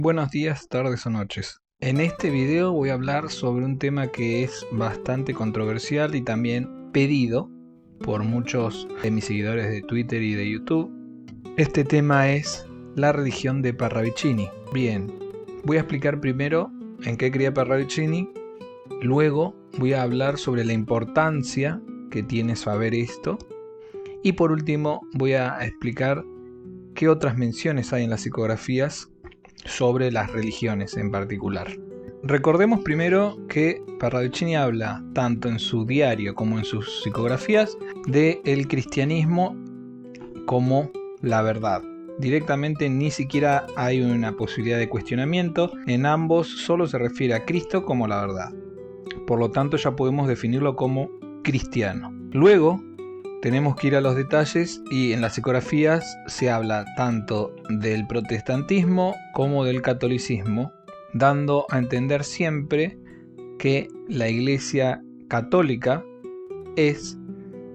Buenos días, tardes o noches. En este video voy a hablar sobre un tema que es bastante controversial y también pedido por muchos de mis seguidores de Twitter y de YouTube. Este tema es la religión de Parravicini. Bien, voy a explicar primero en qué creía Parravicini, luego voy a hablar sobre la importancia que tiene saber esto y por último voy a explicar qué otras menciones hay en las psicografías sobre las religiones en particular. Recordemos primero que Parravicini habla tanto en su diario como en sus psicografías de el cristianismo como la verdad. Directamente ni siquiera hay una posibilidad de cuestionamiento, en ambos solo se refiere a Cristo como la verdad. Por lo tanto ya podemos definirlo como cristiano. Luego tenemos que ir a los detalles y en las psicografías se habla tanto del protestantismo como del catolicismo, dando a entender siempre que la Iglesia católica es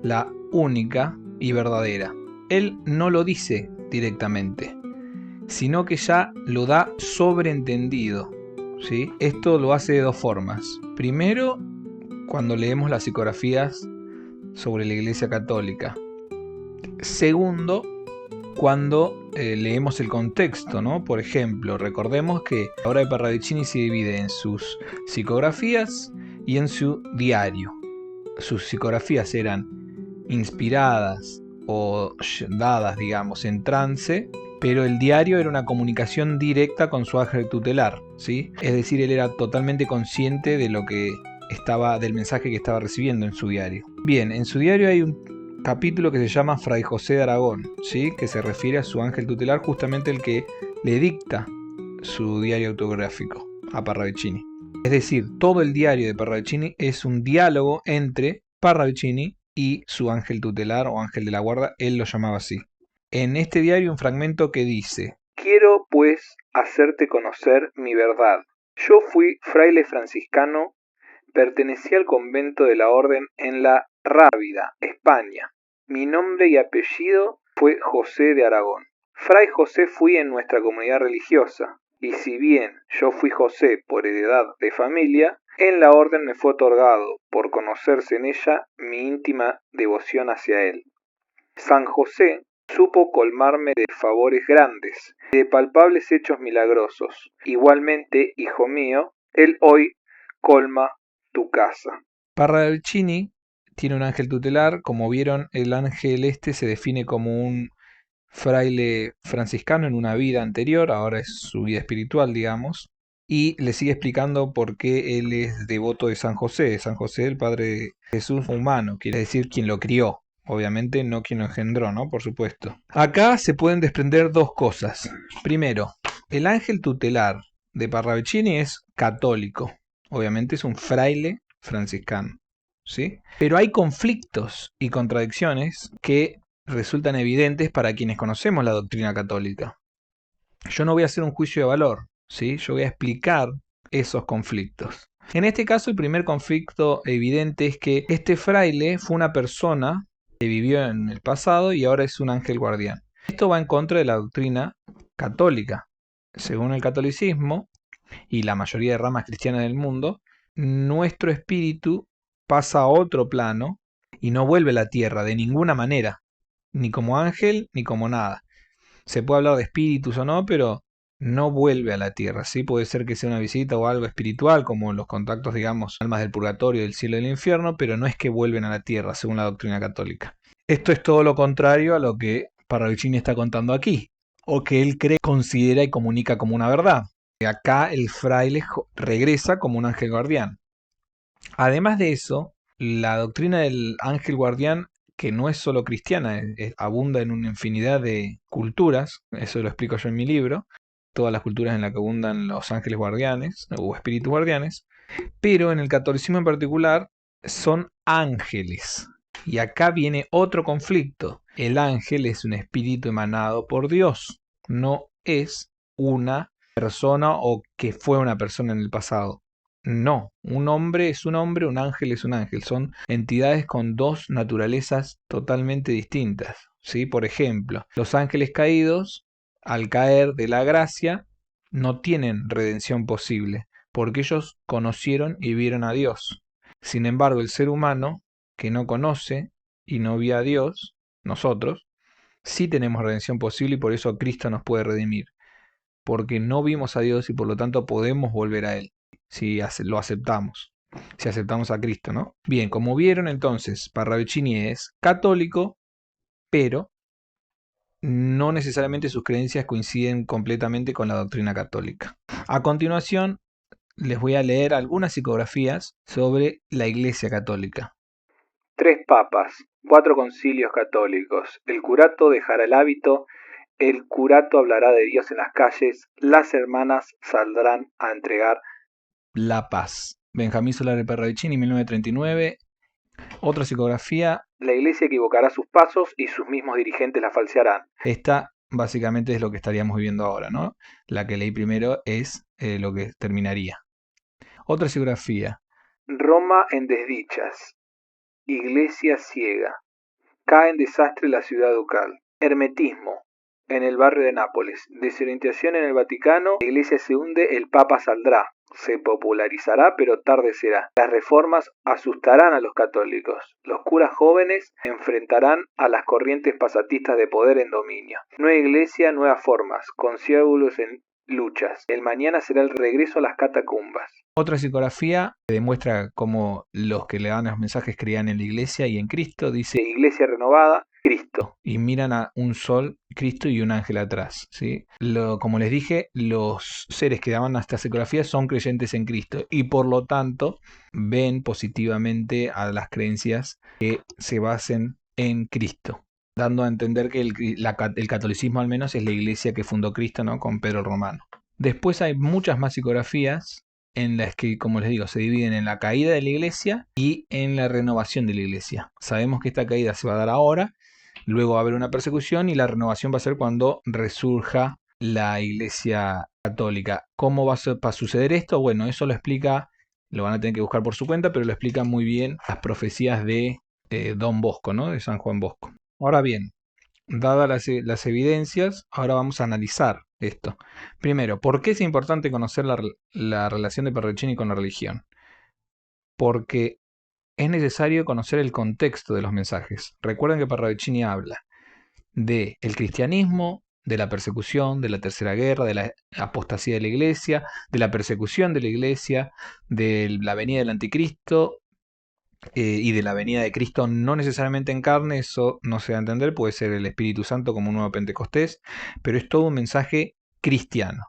la única y verdadera. Él no lo dice directamente, sino que ya lo da sobreentendido, ¿sí? Esto lo hace de dos formas. Primero, cuando leemos las psicografías sobre la Iglesia Católica. Segundo, cuando leemos el contexto, ¿no? Por ejemplo, recordemos que la obra de Parravicini se divide en sus psicografías y en su diario. Sus psicografías eran inspiradas o dadas, digamos, en trance, pero el diario era una comunicación directa con su ángel tutelar, ¿sí? Es decir, él era totalmente consciente de lo que del mensaje que estaba recibiendo en su diario. Bien, en su diario hay un capítulo que se llama Fray José de Aragón, ¿sí? Que se refiere a su ángel tutelar, justamente el que le dicta su diario autográfico a Parravicini. Es decir, todo el diario de Parravicini es un diálogo entre Parravicini y su ángel tutelar o ángel de la guarda, él lo llamaba así. En este diario un fragmento que dice: "Quiero pues hacerte conocer mi verdad. Yo fui fraile franciscano. Pertenecía al convento de la orden en la Rábida, España. Mi nombre y apellido fue José de Aragón. Fray José fui en nuestra comunidad religiosa, y si bien yo fui José por heredad de familia, en la orden me fue otorgado, por conocerse en ella, mi íntima devoción hacia él. San José supo colmarme de favores grandes, de palpables hechos milagrosos. Igualmente, hijo mío, él hoy colma tu casa". Parravicini tiene un ángel tutelar. Como vieron, el ángel este se define como un fraile franciscano en una vida anterior, ahora es su vida espiritual, digamos, y le sigue explicando por qué él es devoto de San José. San José, el Padre de Jesús humano, quiere decir quien lo crió. Obviamente no quien lo engendró, ¿no? Por supuesto. Acá se pueden desprender dos cosas. Primero, el ángel tutelar de Parravicini es católico. Obviamente es un fraile franciscano, ¿sí? Pero hay conflictos y contradicciones que resultan evidentes para quienes conocemos la doctrina católica. Yo no voy a hacer un juicio de valor, ¿sí? Yo voy a explicar esos conflictos. En este caso, el primer conflicto evidente es que este fraile fue una persona que vivió en el pasado y ahora es un ángel guardián. Esto va en contra de la doctrina católica. Según el catolicismo y la mayoría de ramas cristianas del mundo, nuestro espíritu pasa a otro plano y no vuelve a la tierra de ninguna manera, ni como ángel ni como nada. Se puede hablar de espíritus o no, pero no vuelve a la tierra, ¿sí? Puede ser que sea una visita o algo espiritual, como los contactos, digamos, almas del purgatorio, del cielo y del infierno, pero no es que vuelven a la tierra, según la doctrina católica. Esto es todo lo contrario a lo que Parravicini está contando aquí, o que él cree, considera y comunica como una verdad. Acá el fraile regresa como un ángel guardián. Además de eso, la doctrina del ángel guardián, que no es solo cristiana, abunda en una infinidad de culturas, eso lo explico yo en mi libro, todas las culturas en las que abundan los ángeles guardianes o espíritus guardianes, pero en el catolicismo en particular son ángeles. Y acá viene otro conflicto. El ángel es un espíritu emanado por Dios, no es una persona o que fue una persona en el pasado. No, un hombre es un hombre, un ángel es un ángel. Son entidades con dos naturalezas totalmente distintas, ¿sí? Por ejemplo, los ángeles caídos, al caer de la gracia, no tienen redención posible, porque ellos conocieron y vieron a Dios. Sin embargo, el ser humano que no conoce y no vio a Dios, nosotros, sí tenemos redención posible y por eso Cristo nos puede redimir, porque no vimos a Dios y por lo tanto podemos volver a Él, si lo aceptamos, si aceptamos a Cristo, ¿no? Bien, como vieron entonces, Parravicini es católico, pero no necesariamente sus creencias coinciden completamente con la doctrina católica. A continuación, les voy a leer algunas psicografías sobre la Iglesia Católica. 3 papas, 4 concilios católicos, el curato dejará el hábito, el curato hablará de Dios en las calles, las hermanas saldrán a entregar la paz. Benjamín Solari Parravicini, 1939. Otra psicografía, la Iglesia equivocará sus pasos y sus mismos dirigentes la falsearán. Esta básicamente es lo que estaríamos viviendo ahora, ¿no? La que leí primero es lo que terminaría. Otra psicografía, Roma en desdichas, Iglesia ciega, cae en desastre la ciudad ducal, hermetismo en el barrio de Nápoles, desorientación en el Vaticano, la Iglesia se hunde, el Papa saldrá, se popularizará pero tarde será. Las reformas asustarán a los católicos, los curas jóvenes enfrentarán a las corrientes pasatistas de poder en dominio. Nueva Iglesia, nuevas formas, conciliábulos en luchas. El mañana será el regreso a las catacumbas. Otra psicografía demuestra cómo los que le dan los mensajes creían en la Iglesia y en Cristo. Dice Iglesia renovada, Cristo. Y miran a un sol, Cristo y un ángel atrás, ¿sí? Como les dije, los seres que daban esta psicografía son creyentes en Cristo y por lo tanto ven positivamente a las creencias que se basen en Cristo, dando a entender que el catolicismo al menos es la iglesia que fundó Cristo, ¿no? Con Pedro el Romano. Después hay muchas más psicografías en las que, como les digo, se dividen en la caída de la iglesia y en la renovación de la iglesia. Sabemos que esta caída se va a dar ahora, luego va a haber una persecución y la renovación va a ser cuando resurja la iglesia católica. ¿Cómo va a suceder esto? Bueno, eso lo explica, lo van a tener que buscar por su cuenta, pero lo explican muy bien las profecías de Don Bosco, ¿no? De San Juan Bosco. Ahora bien, dadas las evidencias, ahora vamos a analizar esto. Primero, ¿por qué es importante conocer la relación de Parravicini con la religión? Porque es necesario conocer el contexto de los mensajes. Recuerden que Parravicini habla del cristianismo, de la persecución, de la tercera guerra, de la apostasía de la iglesia, de la persecución de la iglesia, de la venida del anticristo y de la venida de Cristo, no necesariamente en carne, eso no se va a entender, puede ser el Espíritu Santo como un nuevo Pentecostés, pero es todo un mensaje cristiano.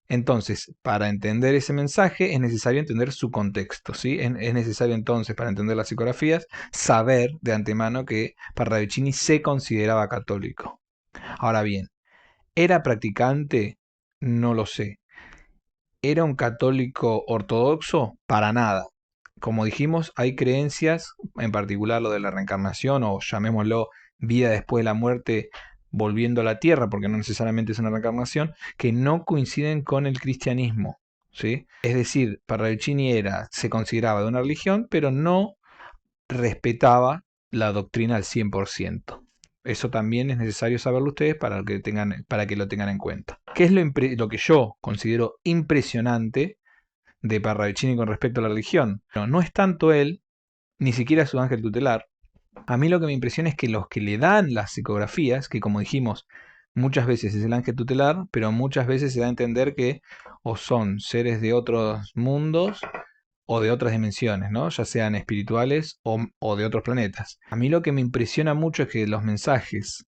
Entonces, para entender ese mensaje es necesario entender su contexto, ¿sí? Es necesario entonces, para entender las psicografías, saber de antemano que Parravicini se consideraba católico. Ahora bien, ¿era practicante? No lo sé. ¿Era un católico ortodoxo? Para nada. Como dijimos, hay creencias, en particular lo de la reencarnación o llamémoslo vida después de la muerte volviendo a la tierra, porque no necesariamente es una reencarnación, que no coinciden con el cristianismo, ¿sí? Es decir, Parravicini se consideraba de una religión, pero no respetaba la doctrina al 100%. Eso también es necesario saberlo ustedes para que lo tengan en cuenta. ¿Qué es lo que yo considero impresionante de Parravicini con respecto a la religión? No es tanto él, ni siquiera su ángel tutelar. A mí lo que me impresiona es que los que le dan las psicografías, que como dijimos, muchas veces es el ángel tutelar, pero muchas veces se da a entender que o son seres de otros mundos o de otras dimensiones, ¿no? Ya sean espirituales o de otros planetas. A mí lo que me impresiona mucho es que los mensajes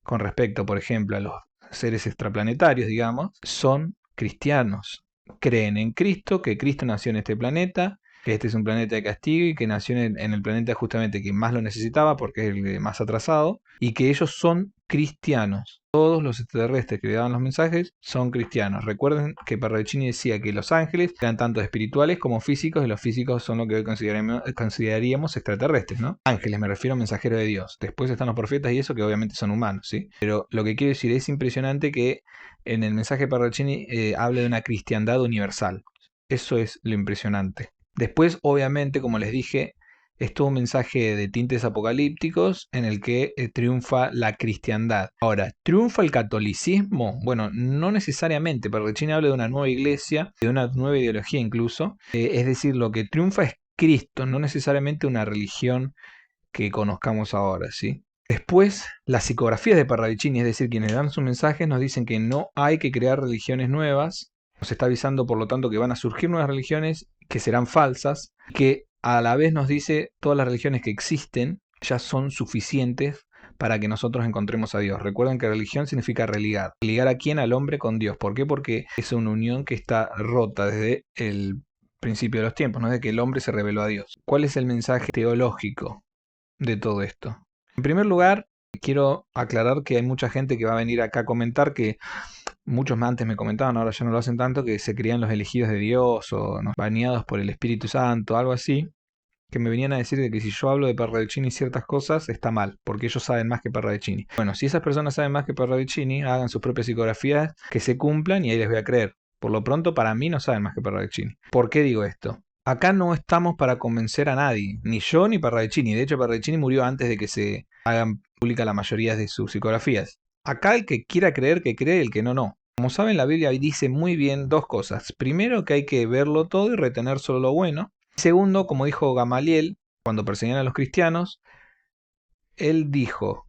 con respecto, por ejemplo, a los seres extraplanetarios, digamos, son cristianos. Creen en Cristo, que Cristo nació en este planeta, que este es un planeta de castigo y que nació en el planeta justamente que más lo necesitaba porque es el más atrasado, y que ellos son cristianos. Todos los extraterrestres que le daban los mensajes son cristianos. Recuerden que Parravicini decía que los ángeles eran tanto espirituales como físicos, y los físicos son lo que hoy consideraríamos extraterrestres, ¿no? Ángeles, me refiero a mensajeros de Dios. Después están los profetas y eso, que obviamente son humanos, ¿sí? Pero lo que quiero decir, es impresionante que en el mensaje de Parravicini hable de una cristiandad universal. Eso es lo impresionante. Después, obviamente, como les dije, es todo un mensaje de tintes apocalípticos en el que triunfa la cristiandad. Ahora, ¿triunfa el catolicismo? Bueno, no necesariamente. Parravicini habla de una nueva iglesia, de una nueva ideología incluso. Es decir, lo que triunfa es Cristo, no necesariamente una religión que conozcamos ahora, ¿sí? Después, las psicografías de Parravicini, es decir, quienes dan sus mensajes, nos dicen que no hay que crear religiones nuevas. Nos está avisando, por lo tanto, que van a surgir nuevas religiones que serán falsas, que a la vez nos dice todas las religiones que existen ya son suficientes para que nosotros encontremos a Dios. Recuerden que religión significa religar. ¿Ligar a quién? Al hombre con Dios. ¿Por qué? Porque es una unión que está rota desde el principio de los tiempos, no es de que el hombre se reveló a Dios. ¿Cuál es el mensaje teológico de todo esto? En primer lugar, quiero aclarar que hay mucha gente que va a venir acá a comentar que muchos antes me comentaban, ahora ya no lo hacen tanto, que se creían los elegidos de Dios o ¿no? Bañados por el Espíritu Santo, algo así, que me venían a decir de que si yo hablo de Parravicini ciertas cosas está mal, porque ellos saben más que Parravicini. Bueno, si esas personas saben más que Parravicini, hagan sus propias psicografías, que se cumplan y ahí les voy a creer. Por lo pronto, para mí no saben más que Parravicini. ¿Por qué digo esto? Acá no estamos para convencer a nadie, ni yo ni Parravicini. De hecho, Parravicini murió antes de que se hagan pública la mayoría de sus psicografías. Acá el que quiera creer, que cree, el que no, no. Como saben, la Biblia dice muy bien dos cosas. Primero, que hay que verlo todo y retener solo lo bueno. Segundo, como dijo Gamaliel, cuando perseguían a los cristianos, él dijo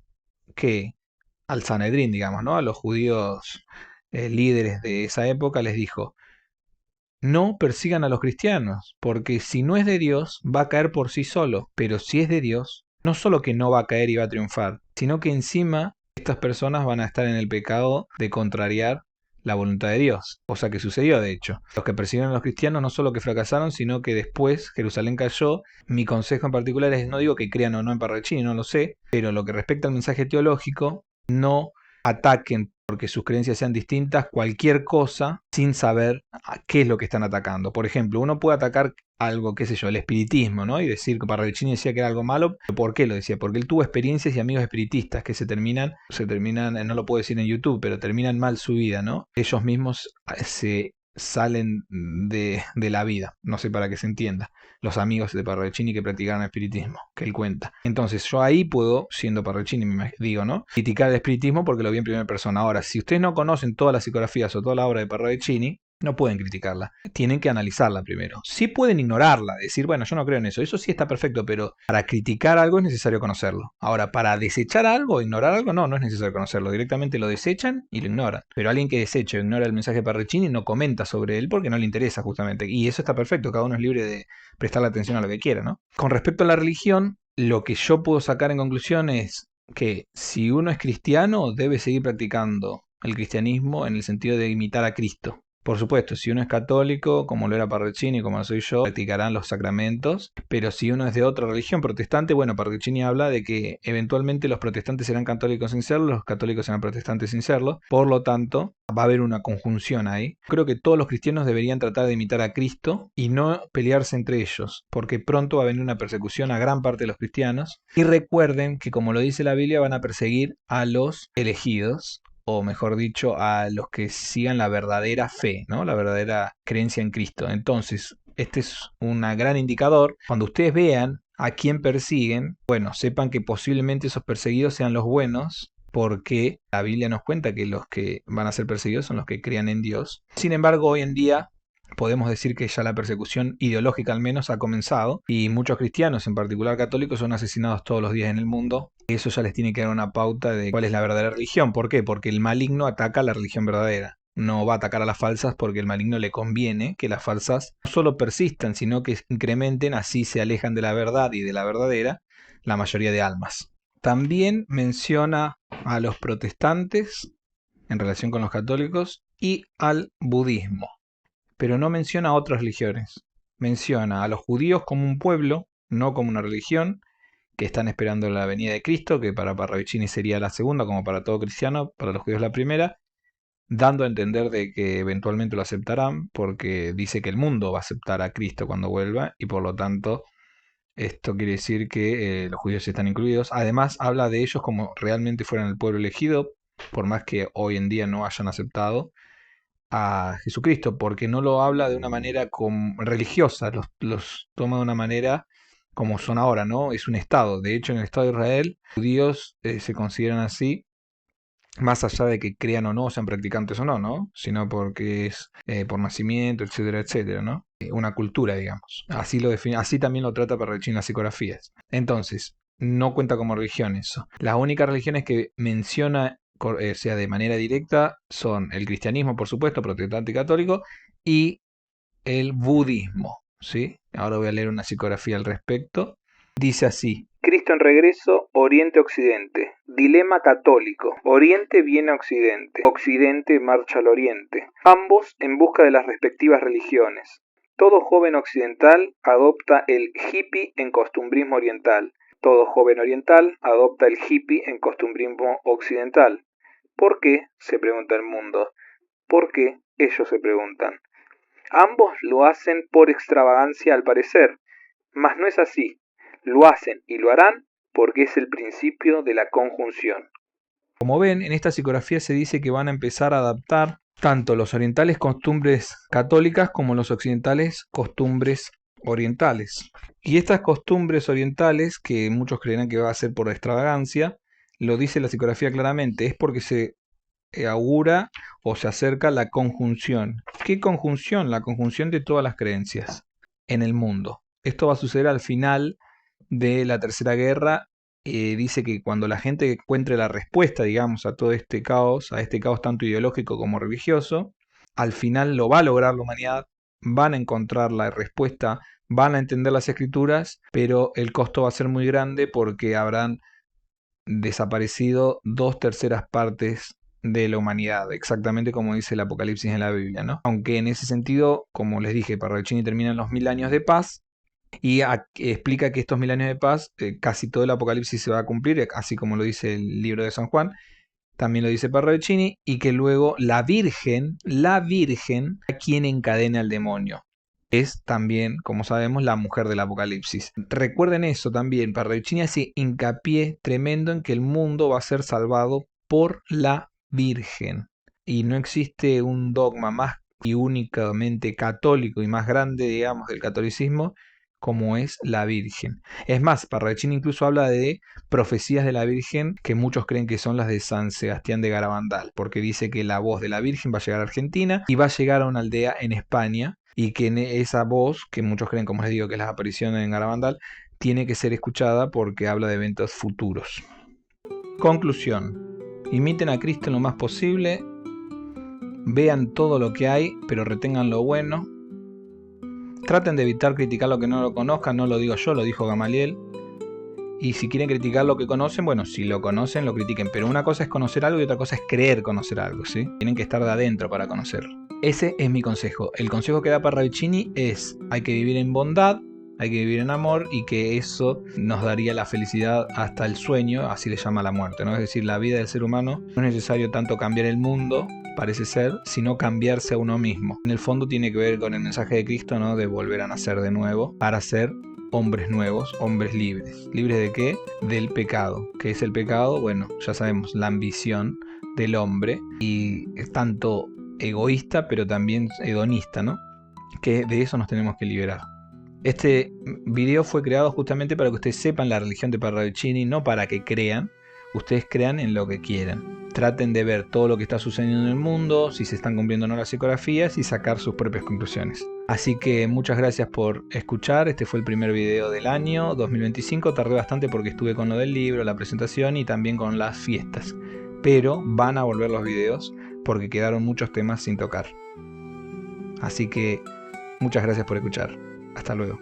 que al Sanedrín, digamos, ¿no? A los judíos líderes de esa época, les dijo, no persigan a los cristianos, porque si no es de Dios, va a caer por sí solo, pero si es de Dios, no solo que no va a caer y va a triunfar, sino que encima estas personas van a estar en el pecado de contrariar la voluntad de Dios, cosa que sucedió de hecho. Los que persiguieron a los cristianos no solo que fracasaron, sino que después Jerusalén cayó. Mi consejo en particular es, no digo que crean o no en Parravicini, no lo sé, pero lo que respecta al mensaje teológico, no ataquen porque sus creencias sean distintas cualquier cosa sin saber a qué es lo que están atacando. Por ejemplo, uno puede atacar algo, qué sé yo, el espiritismo, ¿no? Y decir que Parravicini decía que era algo malo. ¿Por qué lo decía? Porque él tuvo experiencias y amigos espiritistas que se terminan, no lo puedo decir en YouTube, pero terminan mal su vida, ¿no? Ellos mismos se salen de la vida, no sé para que se entienda, los amigos de Parravicini que practicaron espiritismo, que él cuenta. Entonces yo ahí puedo, siendo Parravicini, digo, ¿no? Criticar el espiritismo porque lo vi en primera persona. Ahora, si ustedes no conocen todas las psicografías o toda la obra de Parravicini, no pueden criticarla, tienen que analizarla primero. Sí pueden ignorarla, decir, bueno, yo no creo en eso sí está perfecto, pero para criticar algo es necesario conocerlo. Ahora, para desechar algo, ignorar algo, no es necesario conocerlo, directamente lo desechan y lo ignoran. Pero alguien que desecha o ignora el mensaje de Parravicini no comenta sobre él porque no le interesa justamente, y eso está perfecto, cada uno es libre de prestarle atención a lo que quiera, ¿no? Con respecto a la religión, lo que yo puedo sacar en conclusión es que si uno es cristiano, debe seguir practicando el cristianismo en el sentido de imitar a Cristo. Por supuesto, si uno es católico, como lo era Parravicini, como lo soy yo, practicarán los sacramentos, pero si uno es de otra religión protestante, bueno, Parravicini habla de que eventualmente los protestantes serán católicos sin serlo, los católicos serán protestantes sin serlo, por lo tanto, va a haber una conjunción ahí. Creo que todos los cristianos deberían tratar de imitar a Cristo y no pelearse entre ellos, porque pronto va a venir una persecución a gran parte de los cristianos. Y recuerden que, como lo dice la Biblia, van a perseguir a los elegidos, o mejor dicho, a los que sigan la verdadera fe, ¿no? La verdadera creencia en Cristo. Entonces, este es un gran indicador. Cuando ustedes vean a quién persiguen, bueno, sepan que posiblemente esos perseguidos sean los buenos, porque la Biblia nos cuenta que los que van a ser perseguidos son los que crean en Dios. Sin embargo, hoy en día podemos decir que ya la persecución ideológica al menos ha comenzado y muchos cristianos, en particular católicos, son asesinados todos los días en el mundo. Eso ya les tiene que dar una pauta de cuál es la verdadera religión. ¿Por qué? Porque el maligno ataca a la religión verdadera. No va a atacar a las falsas porque el maligno le conviene que las falsas no solo persistan, sino que incrementen, así se alejan de la verdad y de la verdadera la mayoría de almas. También menciona a los protestantes en relación con los católicos y al budismo, pero no menciona a otras religiones. Menciona a los judíos como un pueblo, no como una religión, que están esperando la venida de Cristo, que para Parravicini sería la segunda, como para todo cristiano, para los judíos la primera, dando a entender de que eventualmente lo aceptarán, porque dice que el mundo va a aceptar a Cristo cuando vuelva, y por lo tanto esto quiere decir que los judíos están incluidos. Además habla de ellos como realmente fueran el pueblo elegido, por más que hoy en día no hayan aceptado a Jesucristo, porque no lo habla de una manera religiosa, los toma de una manera como son ahora, ¿no? Es un Estado. De hecho, en el Estado de Israel, los judíos se consideran así, más allá de que crean o no, sean practicantes o no, ¿no? Sino porque es por nacimiento, etcétera, etcétera, ¿no? Una cultura, digamos. Así lo define, así también lo trata Parravicini en las psicografías. Entonces, no cuenta como religión eso. Las únicas religiones que menciona, sea de manera directa, son el cristianismo, por supuesto, protestante y católico, y el budismo, ¿sí? Ahora voy a leer una psicografía al respecto. Dice así: Cristo en regreso, Oriente-Occidente. Dilema católico. Oriente viene a Occidente. Occidente marcha al Oriente. Ambos en busca de las respectivas religiones. Todo joven occidental adopta el hippie en costumbrismo oriental. Todo joven oriental adopta el hippie en costumbrismo occidental. ¿Por qué?, se pregunta el mundo. ¿Por qué?, ellos se preguntan. Ambos lo hacen por extravagancia al parecer, mas no es así. Lo hacen y lo harán porque es el principio de la conjunción. Como ven, en esta psicografía se dice que van a empezar a adaptar tanto los orientales costumbres católicas como los occidentales costumbres orientales. Y estas costumbres orientales, que muchos creerán que va a ser por extravagancia, lo dice la psicografía claramente, es porque se augura o se acerca la conjunción. ¿Qué conjunción? La conjunción de todas las creencias en el mundo. Esto va a suceder al final de la Tercera Guerra. Dice que cuando la gente encuentre la respuesta, digamos, a todo este caos, a este caos tanto ideológico como religioso, al final lo va a lograr la humanidad, van a encontrar la respuesta, van a entender las escrituras, pero el costo va a ser muy grande porque habrán desaparecido 2/3 partes de la humanidad, exactamente como dice el Apocalipsis en la Biblia, ¿no? Aunque en ese sentido, como les dije, Parravicini termina en los 1000 años de paz y explica que estos 1000 años de paz, casi todo el Apocalipsis se va a cumplir, así como lo dice el libro de San Juan, también lo dice Parravicini, y que luego la Virgen, a quien encadena al demonio. Es también, como sabemos, la mujer del Apocalipsis. Recuerden eso también, Parravicini hace hincapié tremendo en que el mundo va a ser salvado por la Virgen. Y no existe un dogma más y únicamente católico y más grande, digamos, del catolicismo, como es la Virgen. Es más, Parravicini incluso habla de profecías de la Virgen que muchos creen que son las de San Sebastián de Garabandal, porque dice que la voz de la Virgen va a llegar a Argentina y va a llegar a una aldea en España, y que esa voz, que muchos creen, como les digo, que es la aparición en Garabandal, tiene que ser escuchada porque habla de eventos futuros. Conclusión: imiten a Cristo lo más posible, vean todo lo que hay, pero retengan lo bueno. Traten de evitar criticar lo que no lo conozcan, no lo digo yo, lo dijo Gamaliel. Y si quieren criticar lo que conocen, bueno, si lo conocen, lo critiquen. Pero una cosa es conocer algo y otra cosa es creer conocer algo, ¿sí? Tienen que estar de adentro para conocerlo. Ese es mi consejo. El consejo que da Parravicini es: hay que vivir en bondad, hay que vivir en amor, y que eso nos daría la felicidad hasta el sueño, así le llama la muerte, ¿no? Es decir, la vida del ser humano no es necesario tanto cambiar el mundo, parece ser, sino cambiarse a uno mismo. En el fondo tiene que ver con el mensaje de Cristo, ¿no? De volver a nacer de nuevo para ser hombres nuevos, hombres libres. ¿Libres de qué? Del pecado. ¿Qué es el pecado? Bueno, ya sabemos, la ambición del hombre, y es tanto egoísta pero también hedonista, ¿no? Que de eso nos tenemos que liberar. Este video fue creado justamente para que ustedes sepan la religión de Parravicini, no para que crean. Ustedes crean en lo que quieran. Traten de ver todo lo que está sucediendo en el mundo, si se están cumpliendo o no las psicografías, y sacar sus propias conclusiones. Así que muchas gracias por escuchar. Este fue el primer video del año 2025. Tardé bastante porque estuve con lo del libro, la presentación y también con las fiestas. Pero van a volver los videos porque quedaron muchos temas sin tocar. Así que muchas gracias por escuchar. Hasta luego.